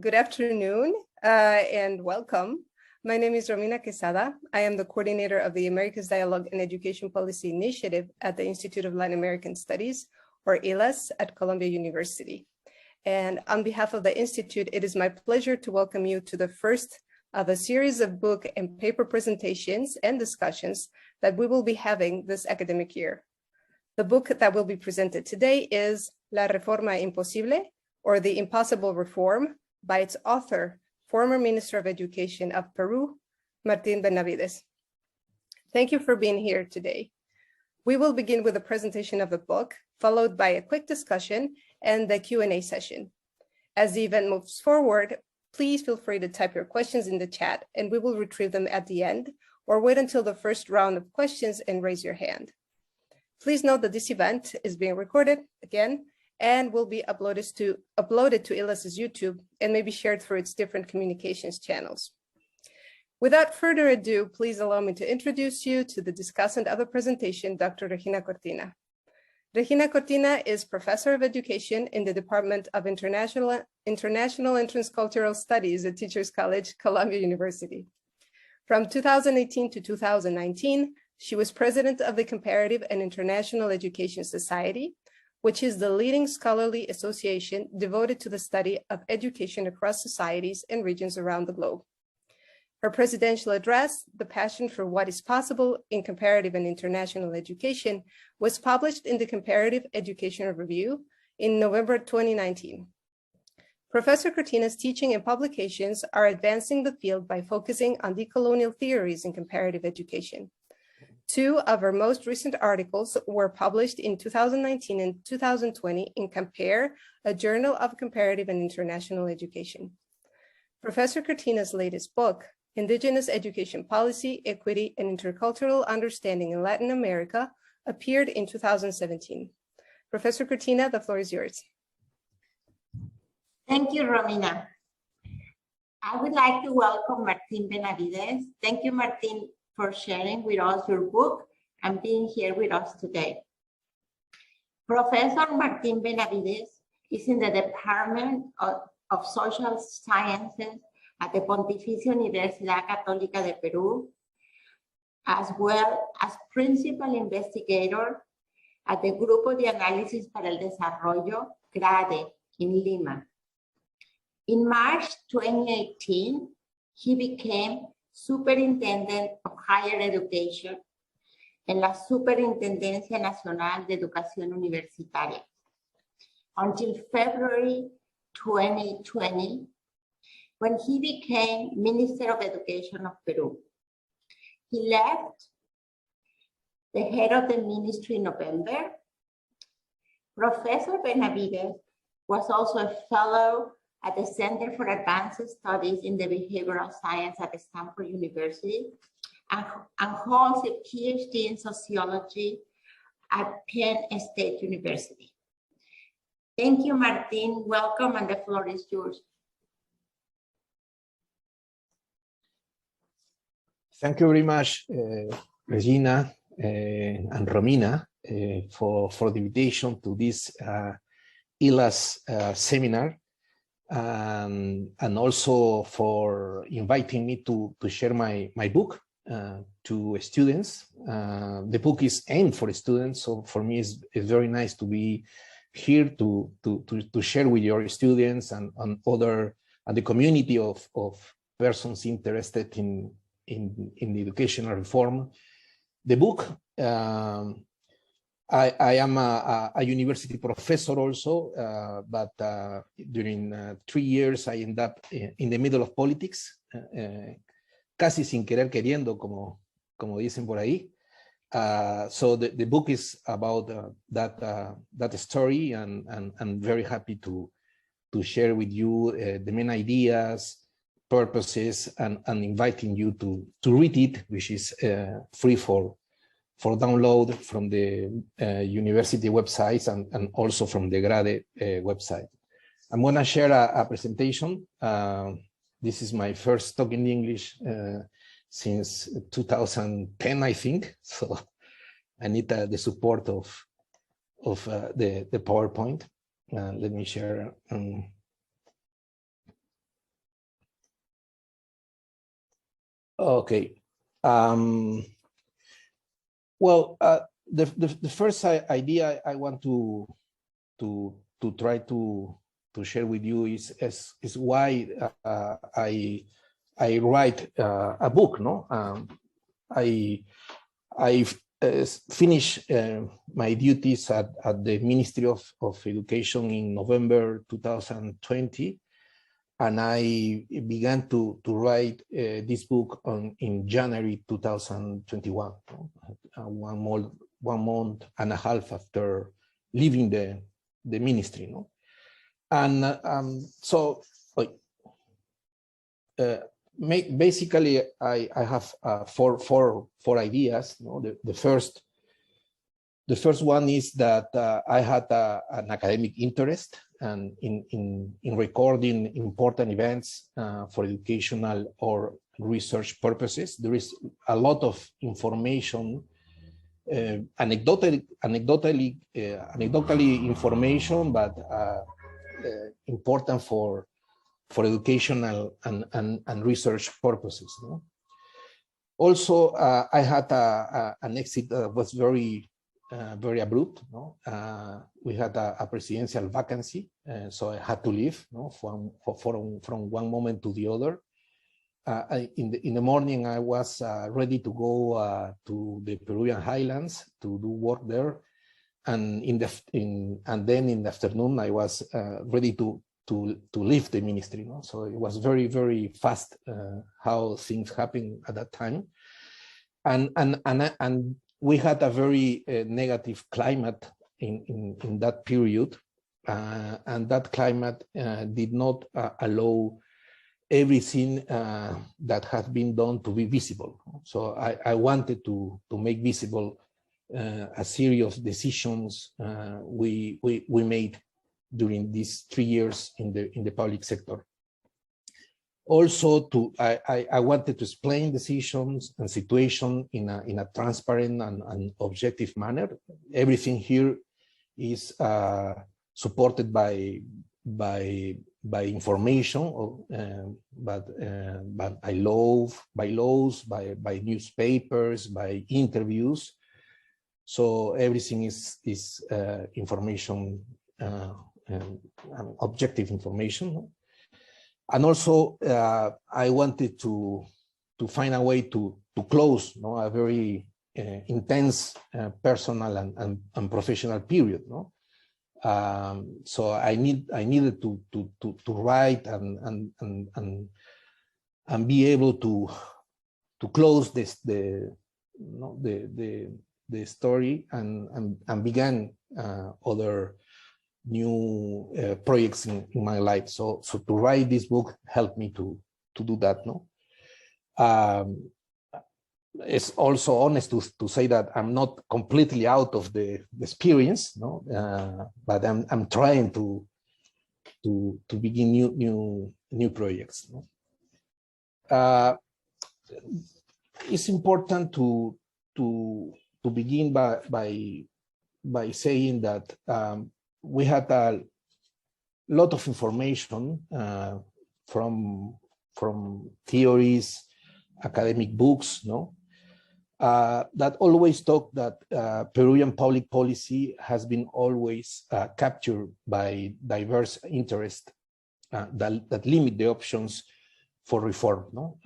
Good afternoon and welcome. My name is Romina Quesada. I am the coordinator of the Americas Dialogue and Education Policy Initiative at the Institute of Latin American Studies, or ILAS, at Columbia University. And on behalf of the Institute, it is my pleasure to welcome you to the first of a series of book and paper presentations and discussions that we will be having this academic year. The book that will be presented today is La Reforma Imposible, or The Impossible Reform, by its author, former Minister of Education of Peru, Martín Benavides. Thank you for being here today. We will begin with a presentation of the book, followed by a quick discussion and the Q&A session. As the event moves forward, please feel free to type your questions in the chat and we will retrieve them at the end, or wait until the first round of questions and raise your hand. Please note that this event is being recorded again and will be uploaded to ILAS's YouTube and may be shared through its different communications channels. Without further ado, please allow me to introduce you to the discussant of the presentation, Dr. Regina Cortina. Regina Cortina is Professor of Education in the Department of International and Transcultural Studies at Teachers College, Columbia University. From 2018 to 2019, she was president of the Comparative and International Education Society, which is the leading scholarly association devoted to the study of education across societies and regions around the globe. Her presidential address, The Passion for What is Possible in Comparative and International Education, was published in the Comparative Education Review in November 2019. Professor Cortina's teaching and publications are advancing the field by focusing on decolonial theories in comparative education. Two of her most recent articles were published in 2019 and 2020 in Compare, a journal of comparative and international education. Professor Cortina's latest book, Indigenous Education Policy, Equity, and Intercultural Understanding in Latin America, appeared in 2017. Professor Cortina, the floor is yours. Thank you, Romina. I would like to welcome Martín Benavides. Thank you, Martín, for sharing with us your book and being here with us today. Professor Martín Benavides is in the Department of Social Sciences at the Pontificia Universidad Católica de Peru, as well as principal investigator at the Grupo de Análisis para el Desarrollo, GRADE, in Lima. In March 2018, he became Superintendent of Higher Education en la Superintendencia Nacional de Educación Universitaria until February 2020, when he became Minister of Education of Peru. He left the head of the ministry in November. Professor Benavides was also a fellow at the Center for Advanced Studies in the Behavioral Science at Stanford University, and holds a PhD in sociology at Penn State University. Thank you, Martín. Welcome, and the floor is yours. Thank you very much, Regina and Romina, for the invitation to this ILAS seminar. And also for inviting me to share my book to students. The book is aimed for students, so for me it's very nice to be here to share with your students and the community of persons interested in the educational reform. The book, I am a university professor also, but during 3 years I ended up in the middle of politics, casi sin querer queriendo, como dicen por ahí. So the book is about that story, and I'm very happy to share with you the main ideas, purposes, and inviting you to read it, which is free for download from the university websites and also from the GRADE website. I'm going to share a presentation. This is my first talk in English since 2010, I think. So I need the support of the PowerPoint. Let me share. Okay. Well, the first idea I want to try to share with you is why I write a book. No, I finished my duties at the Ministry of Education in November 2020. And I began to write this book in January 2021, 1 month and a half after leaving the ministry. No? And so basically I have four ideas. No? The first one is that I had an academic interest and in recording important events for educational or research purposes. There is a lot of information, anecdotally information, but important for educational and research purposes. No? Also, I had an exit that was very abrupt. No? We had a presidential vacancy, so I had to leave. No? From one moment to the other. In the morning, I was ready to go to the Peruvian highlands to do work there, and then in the afternoon, I was ready to leave the ministry. No? So it was very, very fast how things happened at that time, and we had a very negative climate in that period, and that climate did not allow everything that had been done to be visible. So I wanted to make visible a series of decisions we made during these 3 years in the public sector. Also, I wanted to explain decisions and situation in a transparent and objective manner. Everything here is supported by information, but by laws, by newspapers, by interviews. So everything is information, objective information. And also, I wanted to find a way to close, no, a very intense personal and professional period. No, so I needed to write and be able to close the story and began other new projects in my life. So to write this book helped me to do that. No, it's also honest to say that I'm not completely out of the experience. No, but I'm trying to begin new projects. No? It's important to begin by saying that we had a lot of information from theories, academic books, no, that always talk that Peruvian public policy has been always captured by diverse interests that limit the options for reform. No,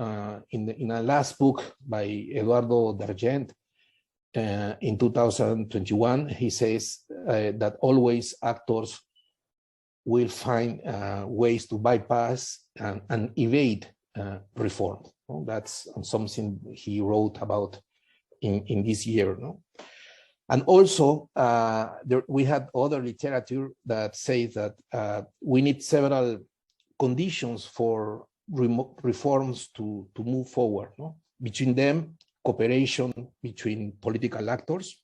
in a last book by Eduardo Dargent, in 2021, he says that always actors will find ways to bypass and evade reform. No? That's something he wrote about in this year. No? And also, we had other literature that says that we need several conditions for reforms to move forward. No? Between them, cooperation between political actors.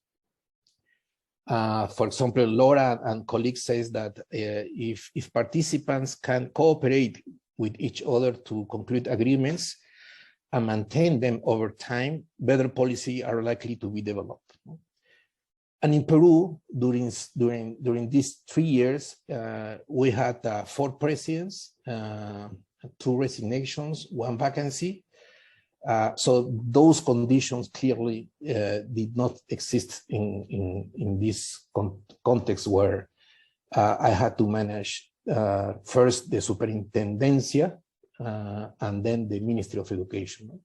For example, Laura and colleagues says that if participants can cooperate with each other to conclude agreements and maintain them over time, better policy are likely to be developed. And in Peru, during these 3 years, we had 4 presidents, 2 resignations, 1 vacancy. So those conditions clearly did not exist in this context where I had to manage first the superintendencia and then the Ministry of Education.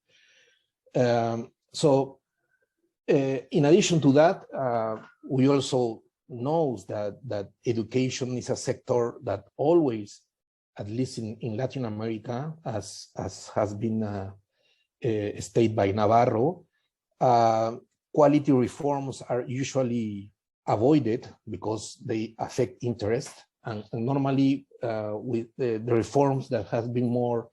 So in addition to that, we also know that education is a sector that always, at least in Latin America, as has been stated by Navarro, quality reforms are usually avoided because they affect interest. And normally with the reforms that have been more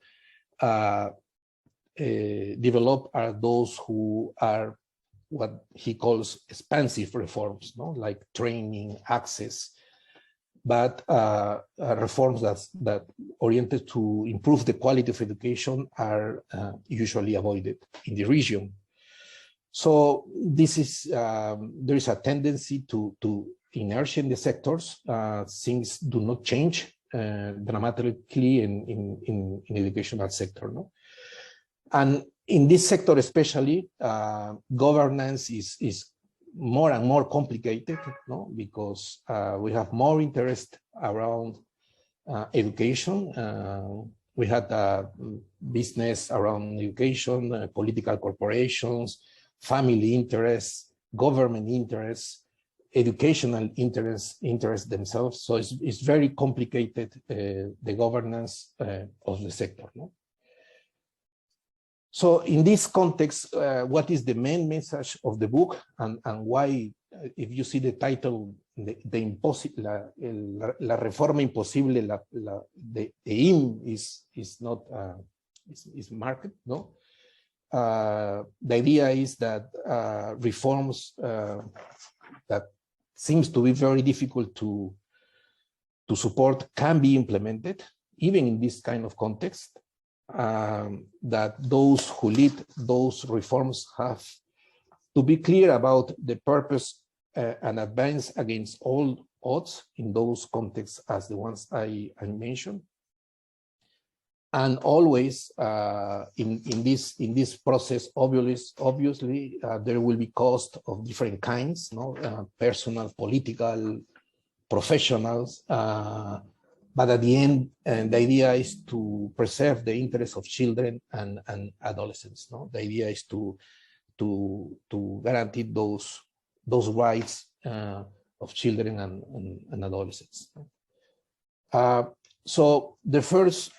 developed are those who are what he calls expansive reforms, no? Like training, access, but reforms that oriented to improve the quality of education are usually avoided in the region. So this is, there is a tendency to inertia in the sectors. Things do not change dramatically in educational sector, no? And in this sector especially, governance is more and more complicated, no? Because we have more interest around education. We had business around education, political corporations, family interests, government interests, educational interests themselves. So it's very complicated, the governance of the sector, no? So in this context, what is the main message of the book, and why, if you see the title, la reforma imposible, the aim is not is marked, no? The idea is that reforms that seems to be very difficult to support can be implemented, even in this kind of context. That those who lead those reforms have to be clear about the purpose and advance against all odds in those contexts as the ones I mentioned. And always in this process, obviously there will be cost of different kinds, no? Personal, political, professionals. But at the end, the idea is to preserve the interests of children and adolescents, no? The idea is to guarantee those rights of children and adolescents. So the first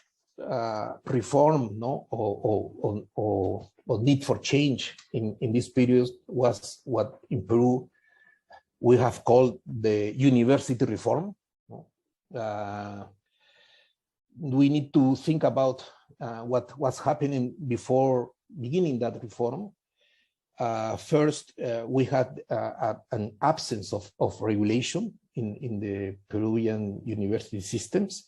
reform, no, or need for change in this period was what in Peru we have called the university reform. We need to think about what was happening before beginning that reform. First, we had an absence of regulation in the Peruvian university systems.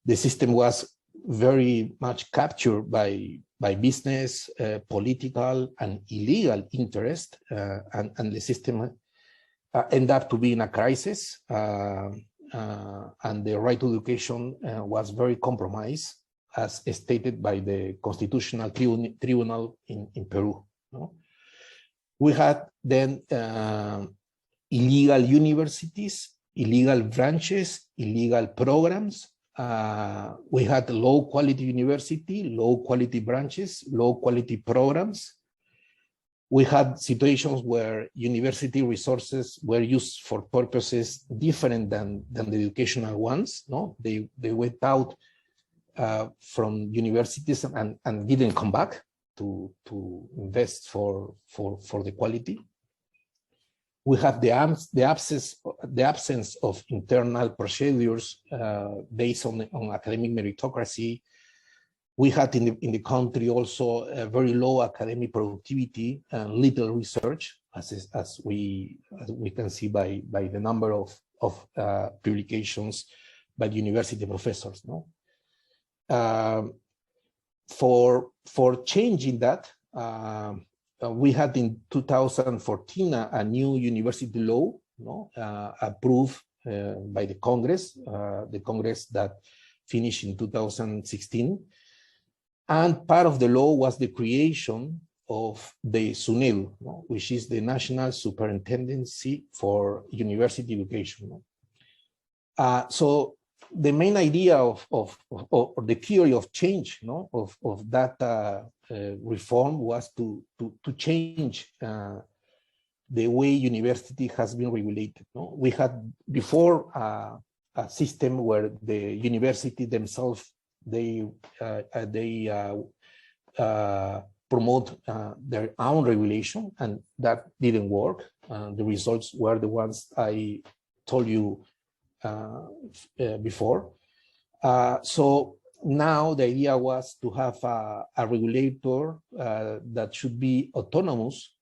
The system was very much captured by business, political, and illegal interest, and the system ended up to be in a crisis. And the right to education was very compromised, as stated by the Constitutional Tribunal in Peru, no? We had then illegal universities, illegal branches, illegal programs. We had low quality university, low quality branches, low quality programs. We had situations where university resources were used for purposes different than the educational ones, no? They went out from universities and didn't come back to invest for the quality. We have the absence of internal procedures based on academic meritocracy. We had in the country also a very low academic productivity and little research, as we can see by the number of publications by university professors, no? For changing that, we had in 2014 a new university law, no? Approved by the Congress that finished in 2016. And part of the law was the creation of the SUNEDU, which is the National Superintendency for University Education. So the main idea of the theory of change of that reform was to change the way university has been regulated. We had before a system where the university themselves they promote their own regulation, and that didn't work. The results were the ones I told you before. So now the idea was to have a regulator that should be autonomous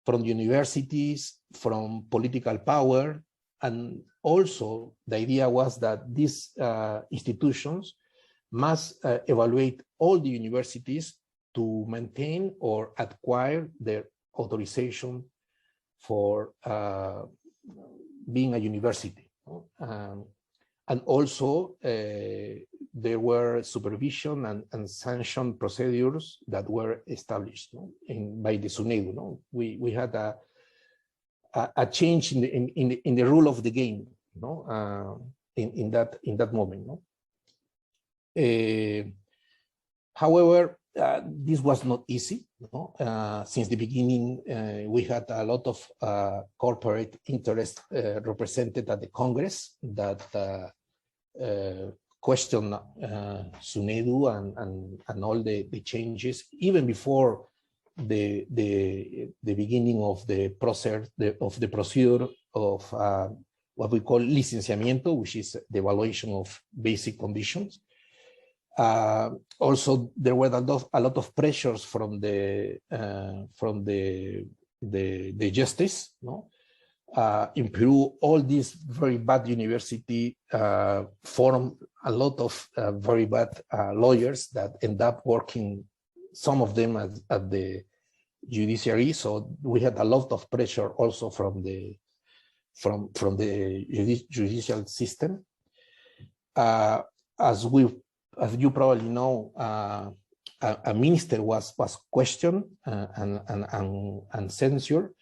from universities, from political power, and also the idea was that these institutions must evaluate all the universities to maintain or acquire their authorization for being a university. And also there were supervision and sanction procedures that were established by the SUNEDU. We had a change in the rule of the game in that moment. However, this was not easy. Since the beginning, we had a lot of corporate interest represented at the Congress that questioned SUNEDU and all the changes, even before the beginning of the process of the procedure of what we call licenciamiento, which is the evaluation of basic conditions. Also, there were a lot of pressures from the justice. In Peru, all these very bad university form a lot of very bad lawyers that end up working, some of them at the judiciary. So we had a lot of pressure also from the judicial system. As you probably know, a minister was questioned and censored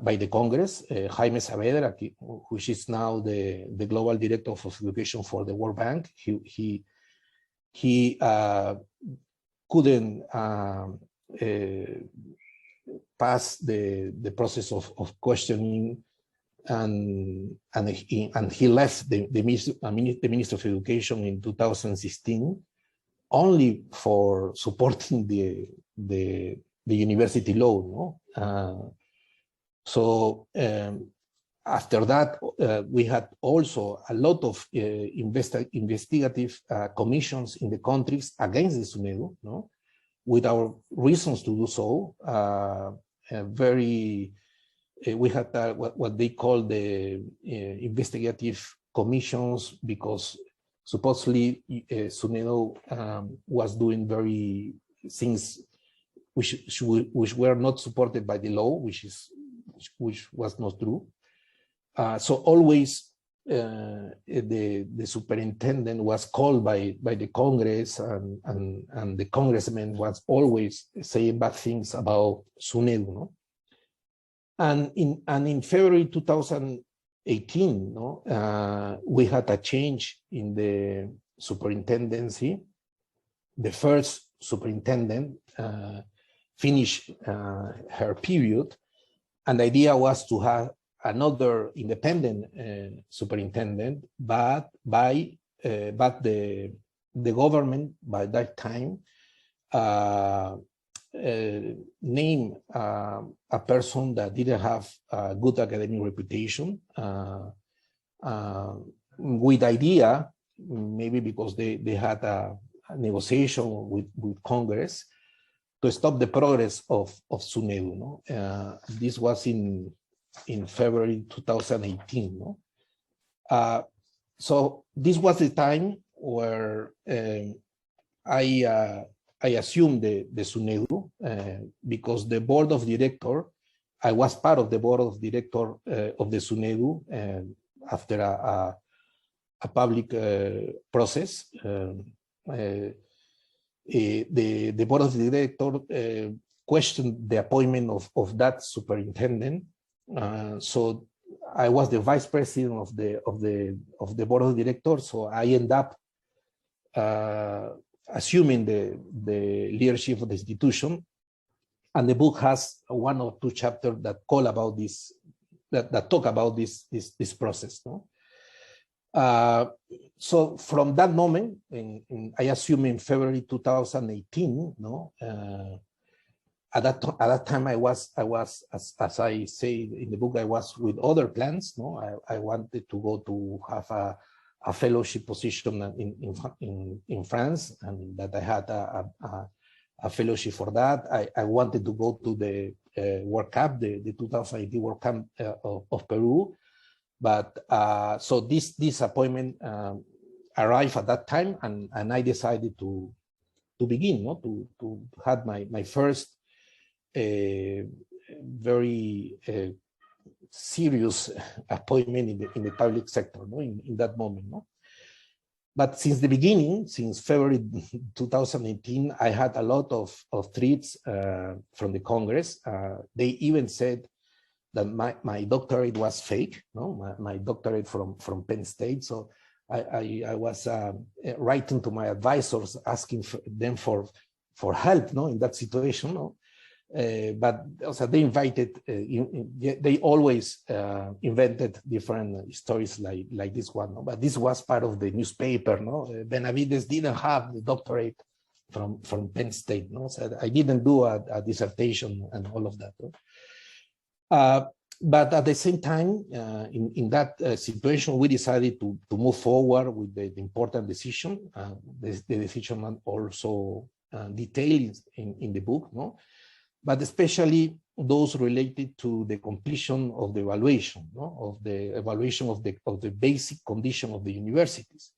by the Congress, Jaime Saavedra, which is now the global director of education for the World Bank. He couldn't pass the process of questioning, and he left the Minister of Education in 2016 only for supporting the university law. So after that, we had also a lot of investigative commissions in the countries against the SUNEDU, with our reasons to do so. We had what they call the investigative commissions, because supposedly SUNEDU was doing things which were not supported by the law, which was not true. So always the superintendent was called by the Congress, and the congressman was always saying bad things about SUNEDU. And in February 2018, we had a change in the superintendency. The first superintendent finished her period, and the idea was to have another independent superintendent, but the government by that time named a person that didn't have a good academic reputation, with idea, maybe because they had a negotiation with Congress to stop the progress of SUNEDU. This was in February 2018. So this was the time where I assumed the SUNEDU, because the board of director, I was part of the board of director of the SUNEDU after a public process. the board of directors questioned the appointment of that superintendent. So I was the vice president of the board of directors. So I end up assuming the leadership of the institution. And the book has 1 or 2 chapters that call about this, that talk about this process. No? So from that moment, I assume in February 2018, no, at that time I was as I say in the book, I was with other plans. No, I wanted to go to have a fellowship position in France, and that I had a fellowship for that. I wanted to go to the World Cup, the 2018 World Cup of Peru. But so this appointment arrived at that time, and I decided to begin, no, to have my first very serious appointment in the public sector, no, in that moment, no. But since the beginning, since February 2018, I had a lot of threats from the Congress. They even said that my doctorate was fake, no, my doctorate from Penn State. So I was writing to my advisors, asking them for help, no, in that situation, no. But also they invited, they always invented different stories like this one, no? But this was part of the newspaper, no. Benavides didn't have the doctorate from Penn State, no. So I didn't do a dissertation and all of that, no? But at the same time, in that situation, we decided to move forward with the important decision. The decision also detailed in the book, no? But especially those related to the completion of the evaluation, no? Of the evaluation of the basic condition of the universities,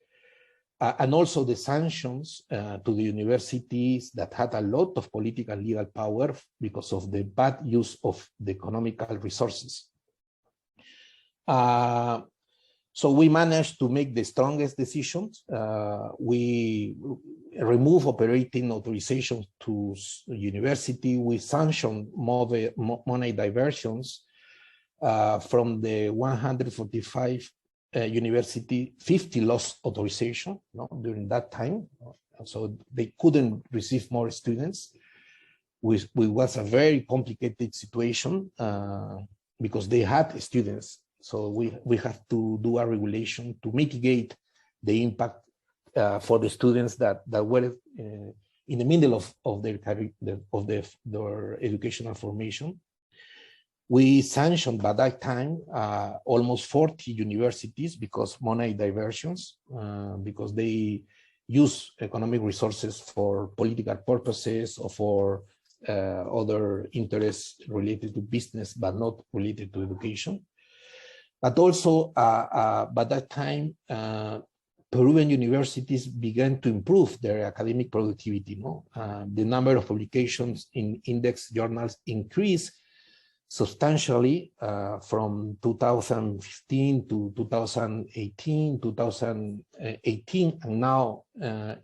and also the sanctions to the universities that had a lot of political and legal power because of the bad use of the economical resources. So we managed to make the strongest decisions. We remove operating authorization to university. We sanctioned money diversions from the 145 university, 50 lost authorization, no, during that time. So they couldn't receive more students. It was a very complicated situation because they had students. So we have to do a regulation to mitigate the impact for the students that were in the middle of their educational formation. We sanctioned by that time almost 40 universities because money diversions, because they use economic resources for political purposes or for other interests related to business, but not related to education. But also, by that time, Peruvian universities began to improve their academic productivity. No? The number of publications in index journals increased substantially from 2015 to 2018, 2018, and now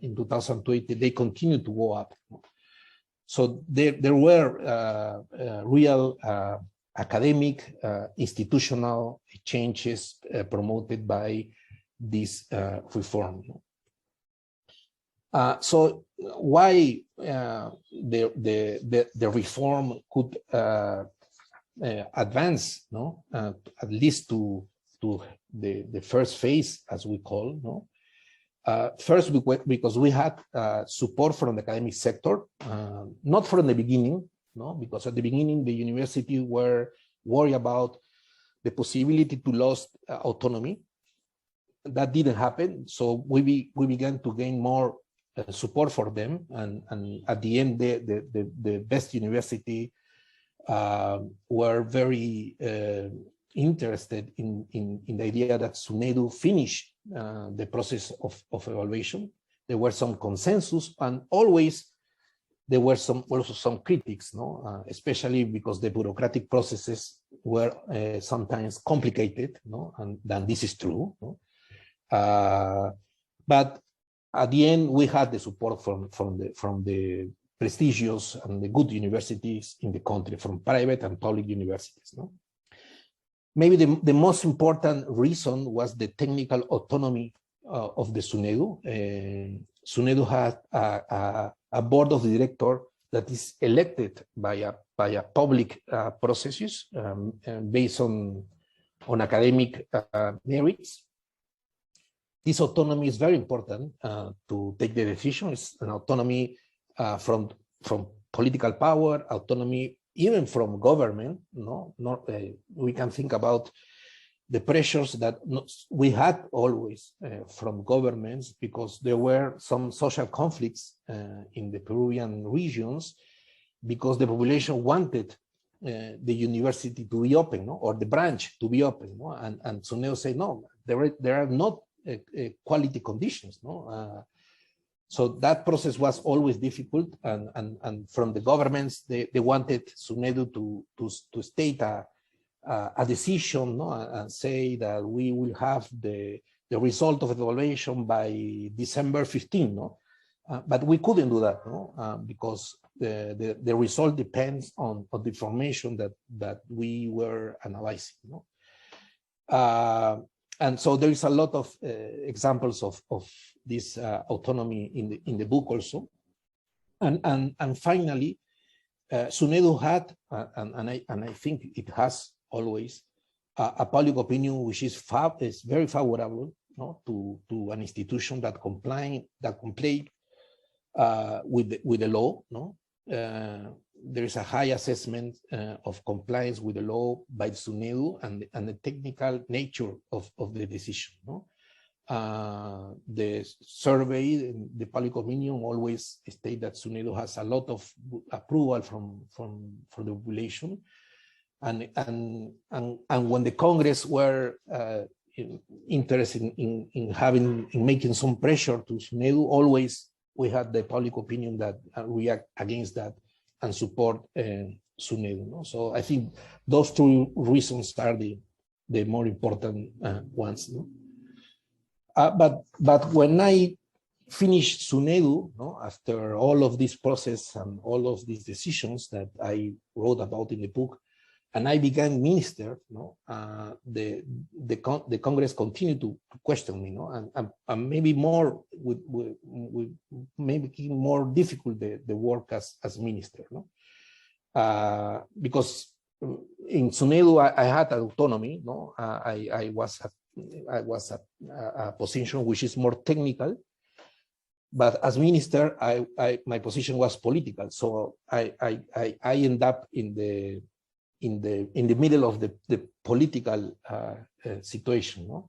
in 2020, they continue to go up. So there were real academic, institutional changes promoted by this reform. So why the reform could advance, no, at least to the first phase, as we call, no. First, because we had support from the academic sector, not from the beginning, no, because at the beginning the university were worried about the possibility to lose autonomy. That didn't happen, so we began to gain more support for them, and at the end, the best university were very interested in the idea that SUNEDU finish the process of evaluation. There were some consensus, and always there were also some critics, no? Especially because the bureaucratic processes were sometimes complicated, no? And this is true, no? But at the end, we had the support from the prestigious and the good universities in the country, from private and public universities. No? Maybe the most important reason was the technical autonomy of the SUNEDU. SUNEDU has a board of directors that is elected by a public processes based on academic merits. This autonomy is very important to take the decisions, an autonomy from political power, autonomy even from government. We can think about the pressures that we had always from governments, because there were some social conflicts in the Peruvian regions, because the population wanted the university to be open, or the branch to be open, and SUNEDU said, no, there are not quality conditions. So that process was always difficult, and from the governments, they wanted SUNEDU to state a decision, and say that we will have the result of the evaluation by December 15. But we couldn't do that, because the result depends on the information that we were analyzing. And so there is a lot of examples of this autonomy in the book also. And finally, SUNEDU had, and I think it has always, a public opinion which is very favorable, to an institution that comply with the law. There is a high assessment of compliance with the law by SUNEDU and the technical nature of the decision. The survey, the public opinion always state that SUNEDU has a lot of approval from the population, and when the Congress were interested in making some pressure to SUNEDU, always we had the public opinion that react against that and support SUNEDU. So I think those two reasons are the more important ones. But when I finished SUNEDU, after all of this process and all of these decisions that I wrote about in the book, and I became minister, the Congress continued to question me, and maybe more would maybe more difficult the work as minister, because in SUNEDU I had autonomy, I was a position which is more technical, but as minister my position was political, so I end up in the middle of the political situation,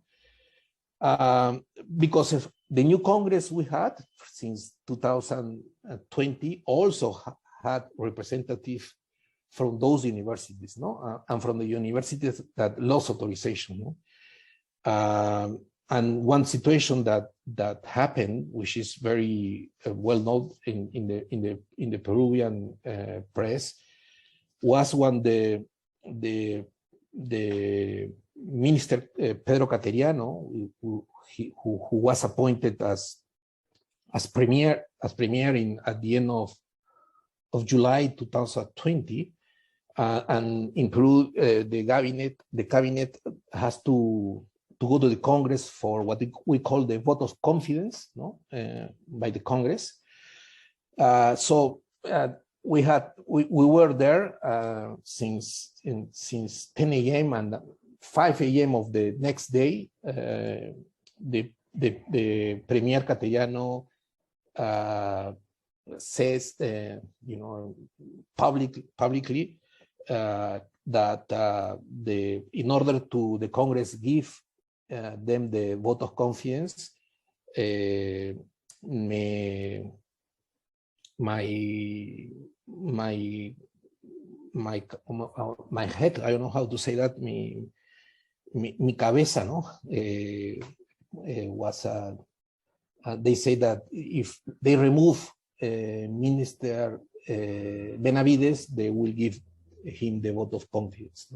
because of the new Congress we had since 2020 also had representatives from those universities, and from the universities that lost authorization. And one situation that happened, which is very well known in the Peruvian press, was when the minister Pedro Cateriano, who was appointed as premier at the end of July 2020, and in Peru the cabinet has to go to the Congress for what we call the vote of confidence, by the Congress. So we were there since 10 a.m. and 5 a.m. of the next day. The Premier Cateriano says, publicly that in order to the Congress give them the vote of confidence, my head, I don't know how to say that, mi cabeza, was, they say that if they remove Minister Benavides, they will give him the vote of confidence.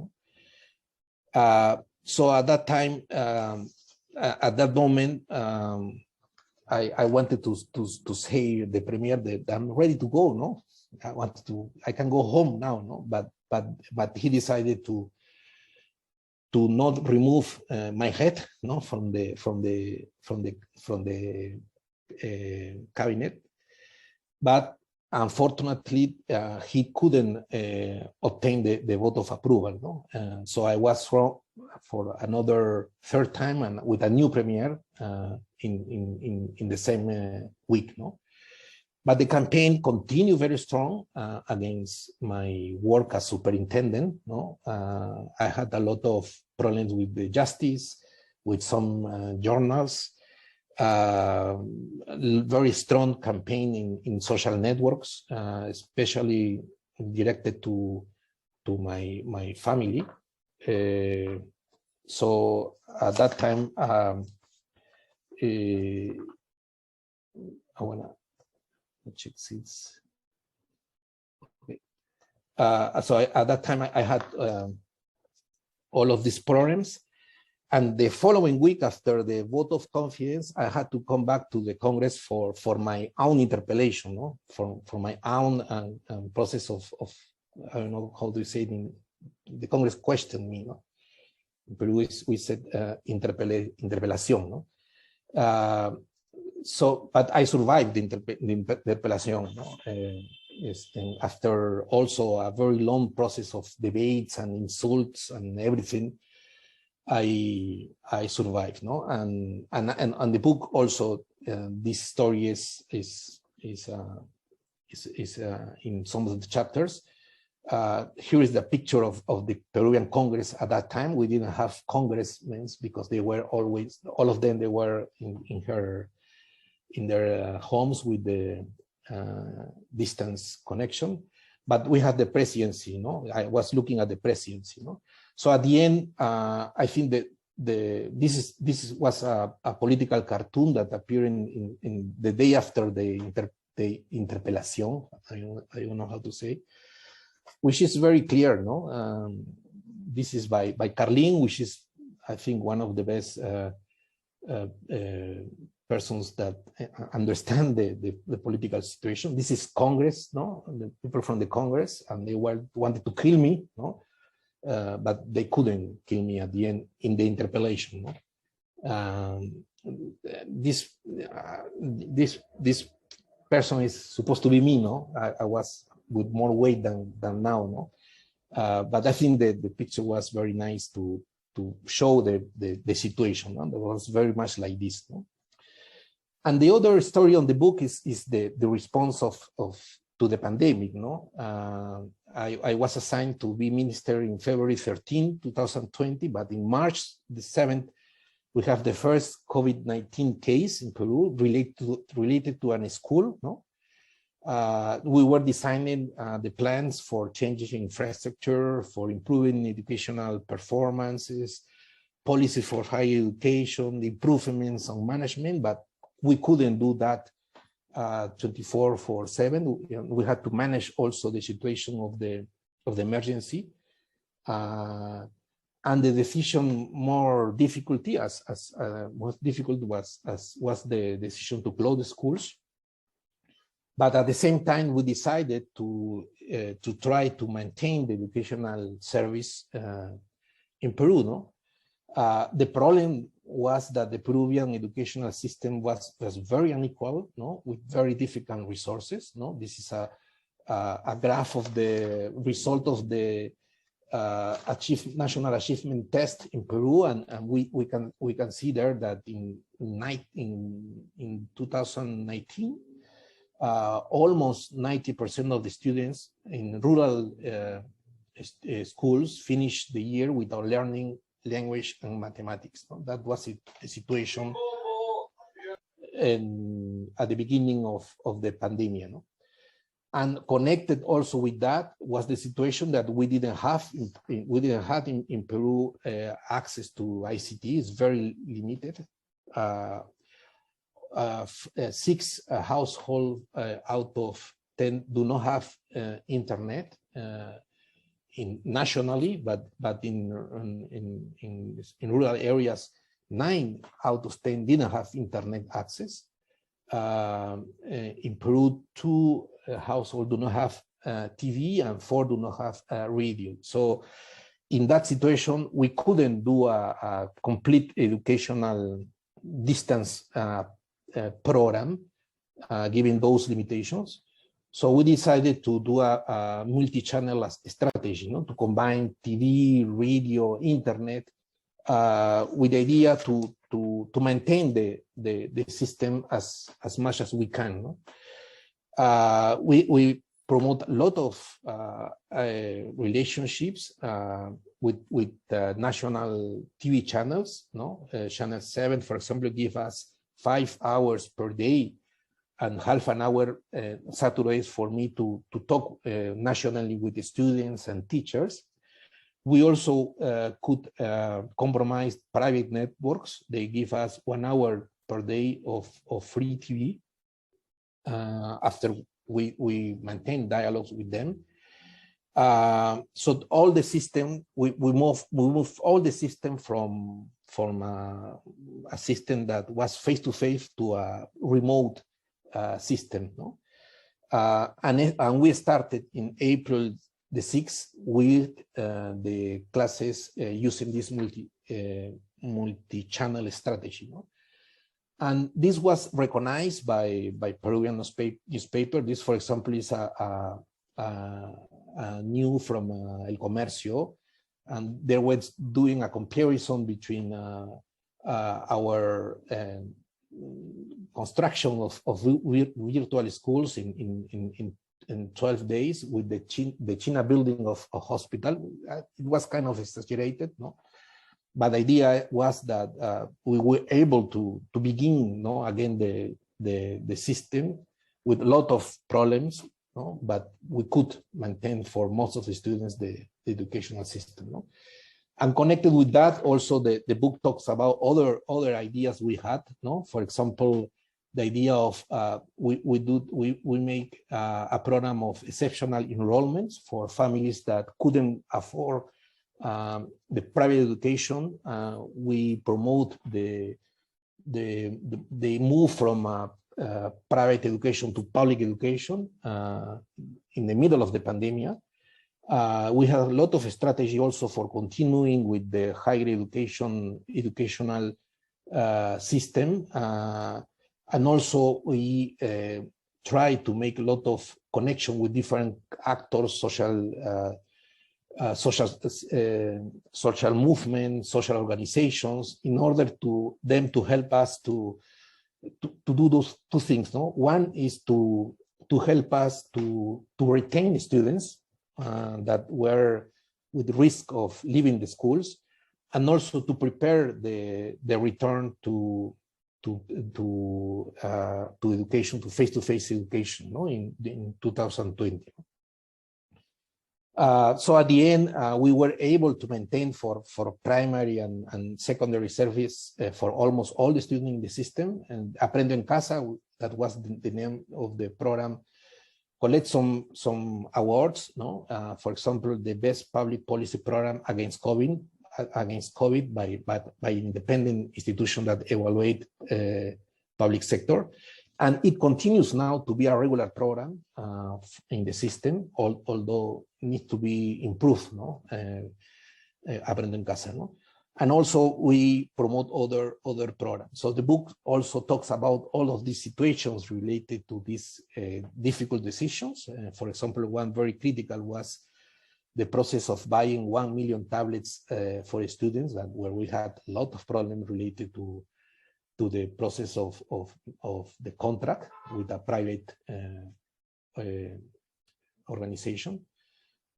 So at that time, at that moment, I wanted to say the premier that I'm ready to go, no? I can go home now, no? But he decided to not remove my head, no, from the cabinet, but unfortunately he couldn't obtain the vote of approval, no. So I was for another third time and with a new premier in the same week, no. But the campaign continued very strong against my work as superintendent. No, I had a lot of problems with the justice, with some journals, very strong campaign in social networks, especially directed to my family. So at that time, I wanna check seats. Okay. So at that time, I had all of these problems. And the following week, after the vote of confidence, I had to come back to the Congress for my own interpellation, no? for my own process of, I don't know how to say it, the Congress questioned me. No? In Peru, we said interpelación. No? So, but I survived the interpellation, no? After also a very long process of debates and insults and everything, I survived, no, and the book also this story is in some of the chapters. Here is the picture of the Peruvian Congress at that time. We didn't have congressmen because they were always, all of them, they were in their homes with the distance connection, but we had the presidency, no. I was looking at the presidency, no. So at the end, I think that this was a political cartoon that appeared in the day after the interpellation. I don't know how to say, which is very clear, no. This is by Carlin, which is, I think, one of the best persons that understand the political situation. This is Congress, no, the people from the Congress, and they wanted to kill me, no. But they couldn't kill me at the end in the interpellation. No? This person is supposed to be me. No, I was with more weight than now. No, but I think the picture was very nice to show the situation. No? That was very much like this. No? And the other story on the book is the response to the pandemic. No. I was assigned to be minister in February 13, 2020, but in March the 7th, we have the first COVID-19 case in Peru related to a school. No? We were designing the plans for changes in infrastructure, for improving educational performances, policy for higher education, improvements on management, but we couldn't do that 24/7. We had to manage also the situation of the emergency, and the decision more difficulty most difficult was the decision to close the schools. But at the same time, we decided to try to maintain the educational service in Peru. No, the problem was that the Peruvian educational system was very unequal, no, with very difficult resources. No, this is a graph of the result of the national achievement test in Peru, and we can see there that in 2019, almost 90% of the students in rural schools finished the year without learning language and mathematics. No? That was the situation at the beginning of the pandemic. No? And connected also with that was the situation that we didn't have in Peru. Access to ICT is very limited. 6 households out of 10 do not have internet nationally, but in rural areas, 9 out of 10 didn't have internet access. In Peru, 2 households do not have TV and 4 do not have radio. So in that situation, we couldn't do a complete educational distance program, given those limitations. So we decided to do a multi-channel strategy, to combine TV, radio, internet, with the idea to maintain the system as much as we can. We promote a lot of relationships with national TV channels. Channel 7, for example, give us 5 hours per day and half an hour Saturdays for me to talk nationally with the students and teachers. We also could compromise private networks. They give us 1 hour per day of free TV after we maintain dialogues with them. So all the system, we move all the system from a system that was face-to-face to a remote system. And we started in April the 6th with the classes using this multi-channel strategy. And this was recognized by Peruvian newspaper. This, for example, is a new from El Comercio, and they were doing a comparison between our construction of virtual schools in 12 days with the China building of a hospital. It was kind of exaggerated, but the idea was that we were able to begin, again, the system with a lot of problems, but we could maintain for most of the students the educational system. And connected with that, also the book talks about other ideas we had. For example, the idea of we make a program of exceptional enrollments for families that couldn't afford the private education. We promote the move from private education to public education in the middle of the pandemic. We have a lot of strategy also for continuing with the higher educational system. And also we try to make a lot of connection with different actors, social movements, social organizations, in order to them to help us to do those 2 things. One is to help us to retain students that were with risk of leaving the schools, and also to prepare the return to education, to face-to-face education, in 2020. So at the end, we were able to maintain for primary and secondary service for almost all the students in the system. And Aprendo en Casa, that was the name of the program, collect some awards. For example, the best public policy program against COVID by independent institution that evaluate public sector. And it continues now to be a regular program in the system, although it needs to be improved, Aprendo en Casa. And also we promote other programs. So the book also talks about all of these situations related to these difficult decisions. For example, one very critical was the process of buying 1 million tablets for students, where we had a lot of problems related to the process of the contract with a private organization.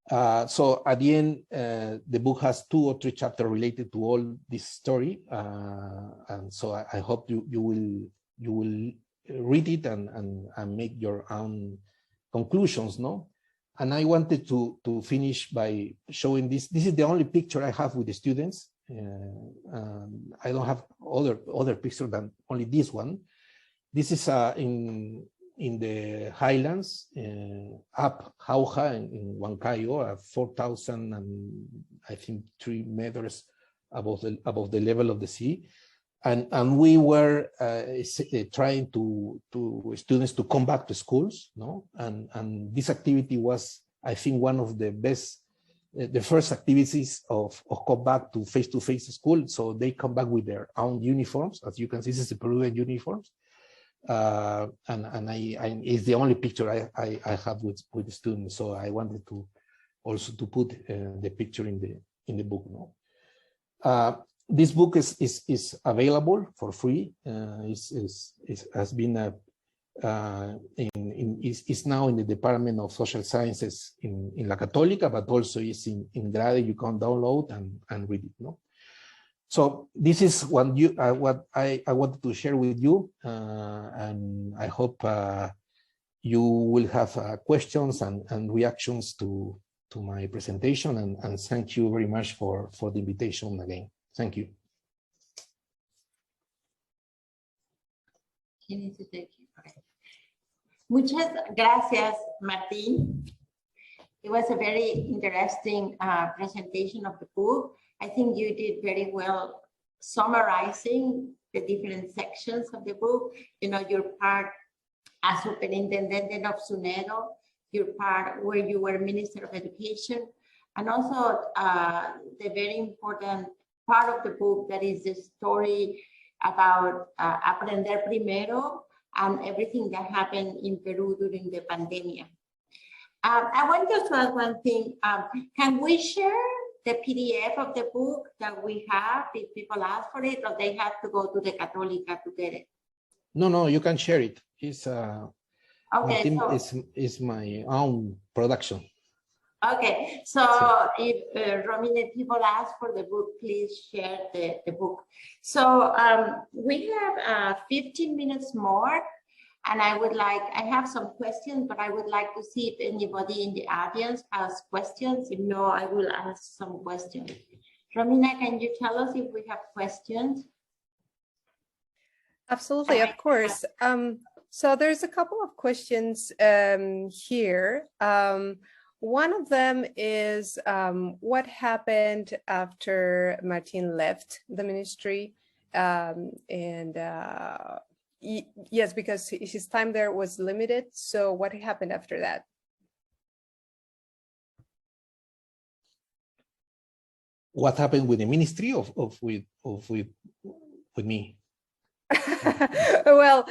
So at the end, the book has 2 or 3 chapters related to all this story, and so I hope you will read it and make your own conclusions, And I wanted to finish by showing this. This is the only picture I have with the students. I don't have other picture than only this one. This is in the highlands, up Jauja in Huancayo, 4,000 and I think 3 meters above the level of the sea. And we were trying to students to come back to schools, no? And this activity was, I think, one of the best, the first activities of come back to face-to-face school. So they come back with their own uniforms. As you can see, this is the Peruvian uniforms. And it's the only picture I have with the students. So I wanted to also to put the picture in the book. No? This book is available for free. Has been is now in the Department of Social Sciences in La Católica, but also is in Grade. You can download and read it. No? So this is what I wanted to share with you, and I hope you will have questions and reactions to my presentation, and thank you very much for the invitation again. Thank you. Muchas gracias, Martín. It was a very interesting presentation of the book. I think you did very well summarizing the different sections of the book. You know, your part as superintendent of SUNEDU, your part where you were Minister of Education, and also the very important part of the book that is the story about Aprender Primero and everything that happened in Peru during the pandemic. I want to ask one thing. Can we share the PDF of the book that we have if people ask for it, or they have to go to the Católica to get it? No, you can share it. It's okay, is my own production. Okay, so if Romina, people ask for the book, please share the book. So we have 15 minutes more, and I have some questions, but I would like to see if anybody in the audience has questions. If no, I will ask some questions. Romina, can you tell us if we have questions? Absolutely, of course. So there's a couple of questions here. One of them is what happened after Martín left the ministry, yes, because his time there was limited. So what happened after that? What happened with the ministry with me? Well,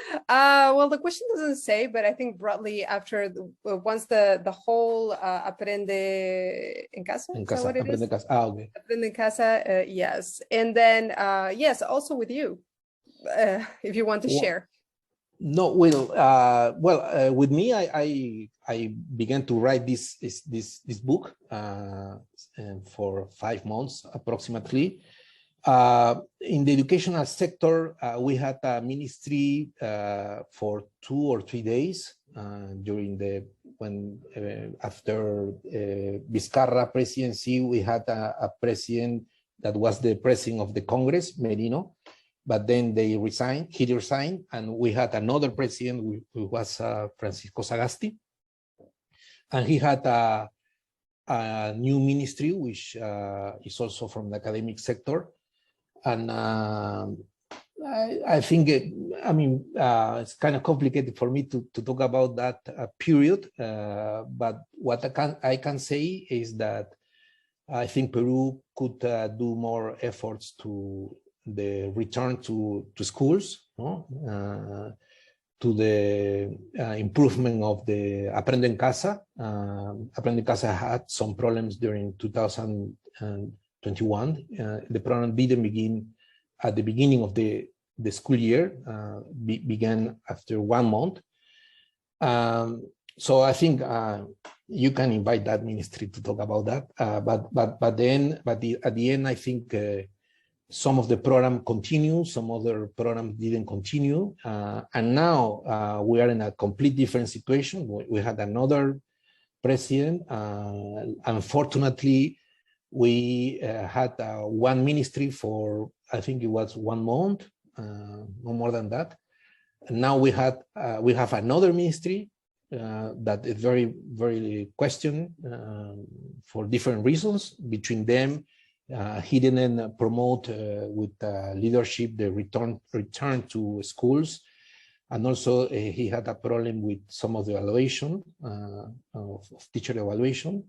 the question doesn't say, but I think broadly after once the whole Aprende en Casa, is that what it is? Aprende en Casa. Okay. Aprende en Casa, yes, and then yes, also with you, if you want to share. No, well, with me, I began to write this book for 5 months approximately. In the educational sector, we had a ministry for 2 or 3 days during after Vizcarra presidency. We had a president that was the president of the Congress, Merino, but then he resigned, and we had another president who was Francisco Sagasti, and he had a new ministry which is also from the academic sector. And I think, it's kind of complicated for me to talk about that period. But what I can say is that I think Peru could do more efforts to the return to schools, to the improvement of the Aprende en Casa. Aprende en Casa had some problems during 2021. The program didn't begin at the beginning of the school year, began after 1 month. So I think you can invite that ministry to talk about that. But at the end, I think some of the program continue, some other programs didn't continue. And now we are in a complete different situation. We had another president. Unfortunately, we had one ministry for, I think it was 1 month, no more than that. And now we have another ministry that is very, very questioned for different reasons. Between them, He didn't promote with leadership the return to schools. And also he had a problem with some of the evaluation, of teacher evaluation.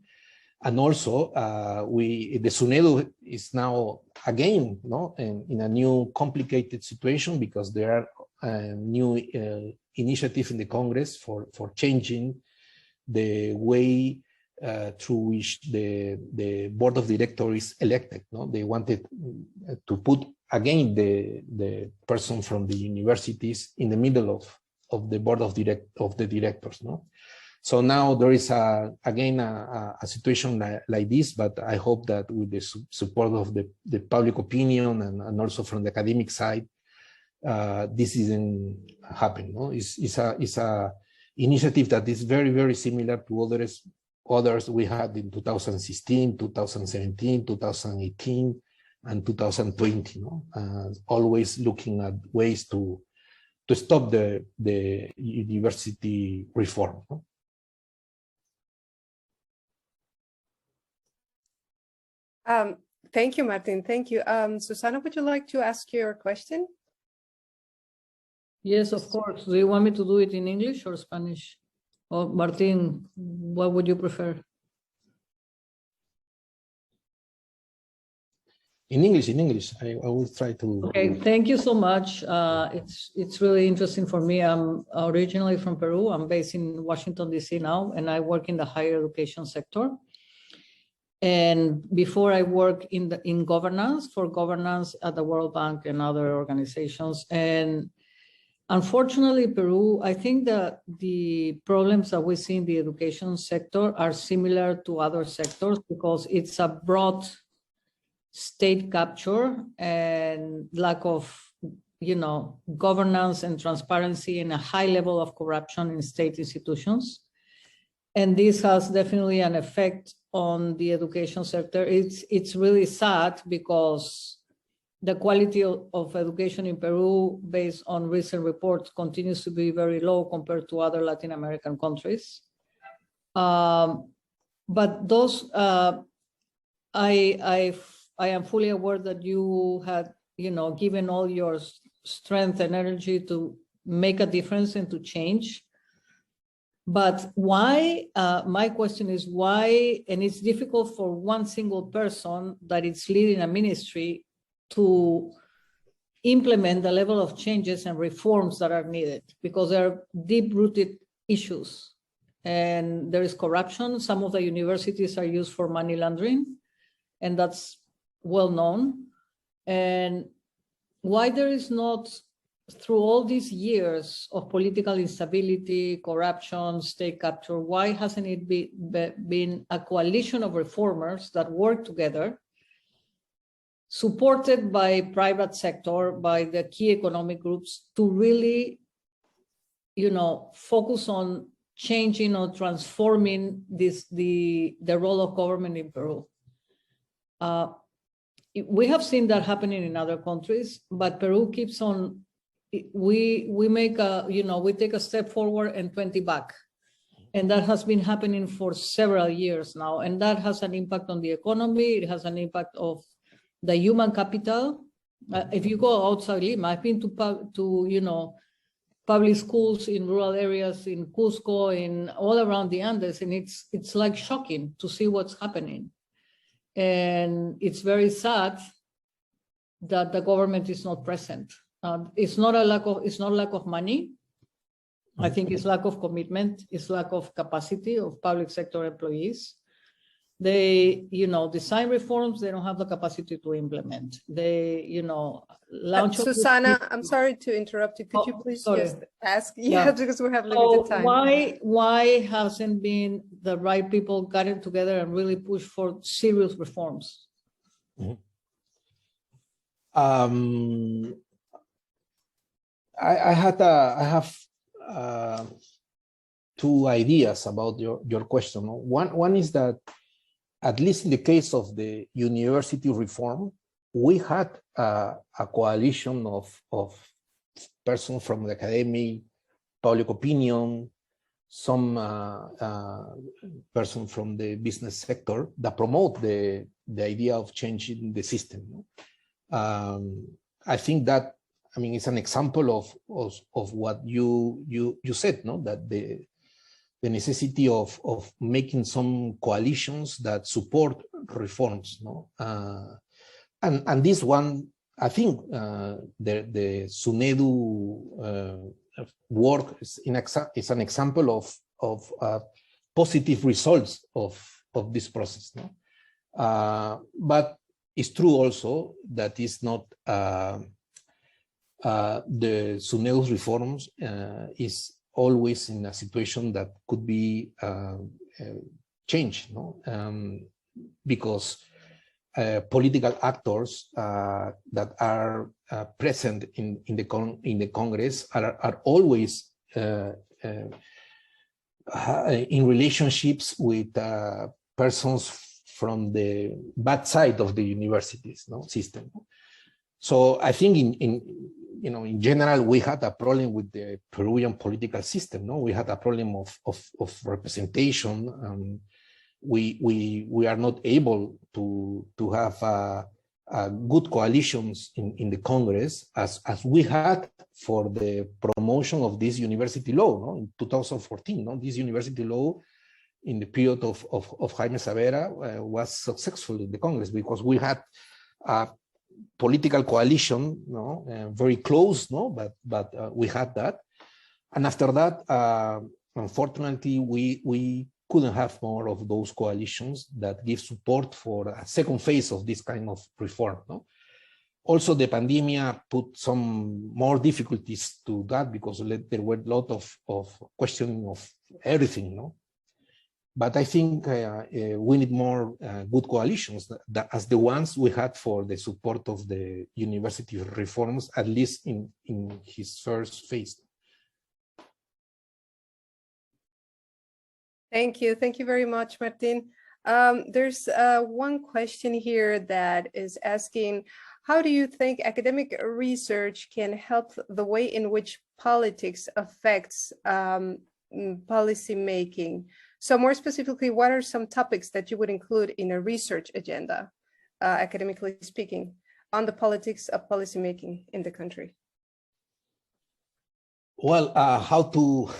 And also the SUNEDU is now again in a new complicated situation because there are new initiatives in the Congress for changing the way through which the board of directors is elected. They wanted to put again the person from the universities in the middle of the board of the directors. So now there is again a situation like this, but I hope that with the support of the public opinion and also from the academic side, this isn't happening. It's a initiative that is very, very similar to others we had in 2016, 2017, 2018, and 2020. Always looking at ways to stop the university reform. Thank you, Martin. Thank you. Susana, would you like to ask your question? Yes, of course. Do you want me to do it in English or Spanish? Or Martin, what would you prefer? In English. I will try to. Okay, thank you so much. It's really interesting for me. I'm originally from Peru. I'm based in Washington, D.C. now, and I work in the higher education sector. And before I work in governance at the World Bank and other organizations. And unfortunately, Peru, I think that the problems that we see in the education sector are similar to other sectors because it's a broad state capture and lack of, governance and transparency and a high level of corruption in state institutions. And this has definitely an effect on the education sector. It's really sad because the quality of education in Peru, based on recent reports, continues to be very low compared to other Latin American countries. But those, I am fully aware that you had, given all your strength and energy to make a difference and to change. But why, my question is why, and it's difficult for one single person that is leading a ministry to implement the level of changes and reforms that are needed, because there are deep-rooted issues. And there is corruption. Some of the universities are used for money laundering, and that's well known. And why there is not, through all these years of political instability, corruption, state capture, why hasn't it been a coalition of reformers that work together, supported by private sector, by the key economic groups, to really, focus on changing or transforming the role of government in Peru? We have seen that happening in other countries, but Peru keeps on. We make we take a step forward and 20 back, and that has been happening for several years now, and that has an impact on the economy. It has an impact of the human capital. If you go outside Lima, I've been to public schools in rural areas in Cusco, in all around the Andes, and it's like shocking to see what's happening, and it's very sad that the government is not present. It's not lack of money. I think it's lack of commitment. It's lack of capacity of public sector employees. They, design reforms. They don't have the capacity to implement. They, launch. Susanna, I'm sorry to interrupt you. Could you please just ask? Yeah, because we have limited time. Why hasn't been the right people gotten together and really push for serious reforms? Mm-hmm. I have two ideas about your question. One is that, at least in the case of the university reform, we had a coalition of persons from the academy, public opinion, some person from the business sector that promote the idea of changing the system. I think that, I mean, it's an example of what you said, no? That the necessity of making some coalitions that support reforms, no? And this one, I think the SUNEDU work is an example of positive results of this process, no? But it's true also that it's not the SUNEDU's reforms is always in a situation that could be changed, no? Because political actors that are present in the Congress are always in relationships with persons from the bad side of the universities, no, system. So I think in general, we had a problem with the Peruvian political system. No, we had a problem of representation. We are not able to have good coalitions in the Congress as we had for the promotion of this university law, no? In 2014. No? This university law in the period of Jaime Savera was successful in the Congress because we had a political coalition, no, very close, no, but we had that, and after that, unfortunately, we couldn't have more of those coalitions that give support for a second phase of this kind of reform. No? Also, the pandemic put some more difficulties to that because there were a lot of questioning of everything. No? But I think we need more good coalitions as the ones we had for the support of the university reforms, at least in his first phase. Thank you. Thank you very much, Martin. There's one question here that is asking, how do you think academic research can help the way in which politics affects policy making? So more specifically, what are some topics that you would include in a research agenda, academically speaking, on the politics of policymaking in the country? Well, how to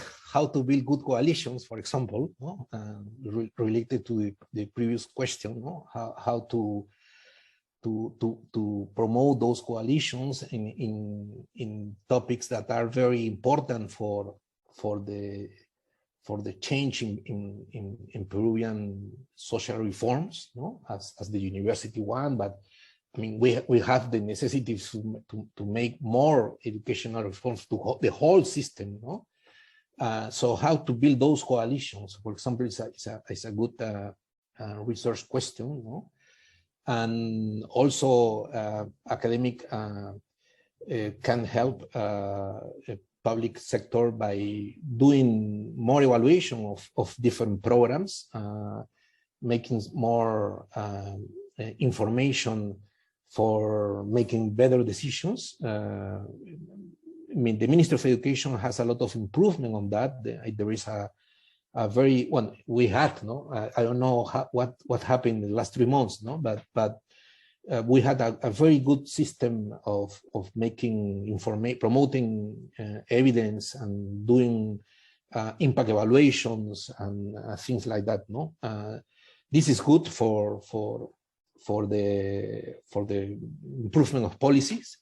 build good coalitions, for example, no? Related to the previous question, no? How to promote those coalitions in topics that are very important for the change in Peruvian social reforms, no? As the university one, but I mean, we have the necessity to make more educational reforms to the whole system, no? So how to build those coalitions, for example, is a good research question, no? And also academic can help public sector by doing more evaluation of different programs, making more information for making better decisions. I mean, the Ministry of Education has a lot of improvement on that. There is a very, well, we had, no, I don't know what happened in the last 3 months, no, but we had a very good system of making promoting evidence and doing impact evaluations and things like that. No, this is good for the improvement of policies.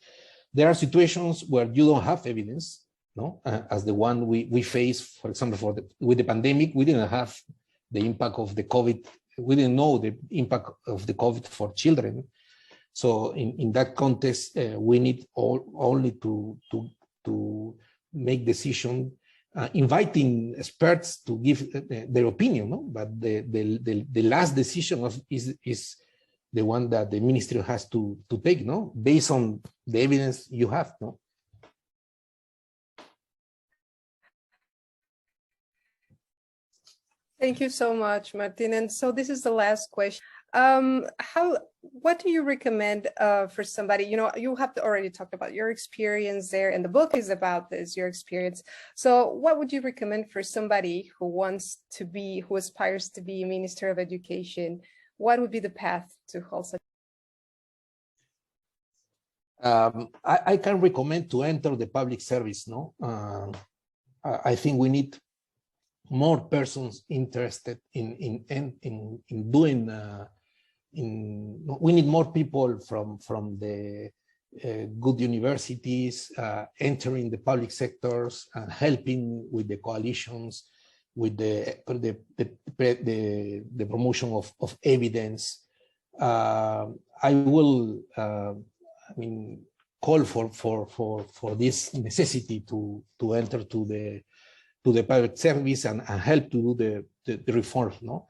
There are situations where you don't have evidence, no, as the one we face, for example, with the pandemic. We didn't have the impact of the COVID. We didn't know the impact of the COVID for children. So in that context, we need only to make decision, inviting experts to give their opinion. No? But the last decision is the one that the ministry has to take, no, based on the evidence you have. No. Thank you so much, Martin. And so this is the last question. what do you recommend for somebody? You know, you have already talked about your experience there, and the book is about this, your experience. So what would you recommend for somebody who aspires to be a Minister of Education? What would be the path to hold such? I can recommend to enter the public service. No, I think we need more persons interested in doing. We need more people from the good universities entering the public sectors and helping with the coalitions, with the promotion of evidence. I will, call for this necessity to enter to the public service and help to do the reform. No.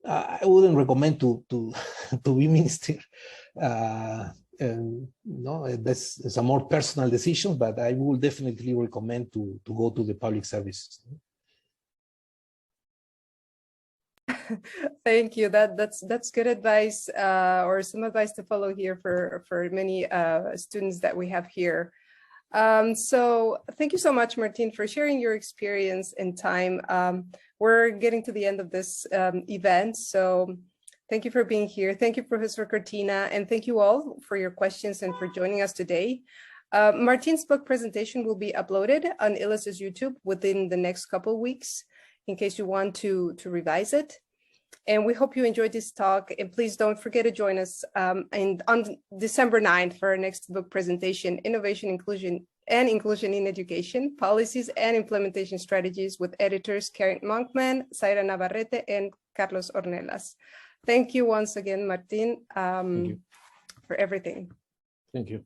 I wouldn't recommend to be minister. No, that's a more personal decision, but I will definitely recommend to go to the public service. Thank you. That's good advice, or some advice to follow here for many students that we have here. So thank you so much, Martin, for sharing your experience and time. We're getting to the end of this event, so thank you for being here. Thank you, Professor Cortina, and thank you all for your questions and for joining us today. Martin's book presentation will be uploaded on ILAS's YouTube within the next couple of weeks, in case you want to revise it. And we hope you enjoyed this talk, and please don't forget to join us on December 9th for our next book presentation, Innovation, Inclusion in Education, Policies and Implementation Strategies, with editors Karen Monkman, Zaira Navarrete, and Carlos Ornelas. Thank you once again, Martin, for everything. Thank you.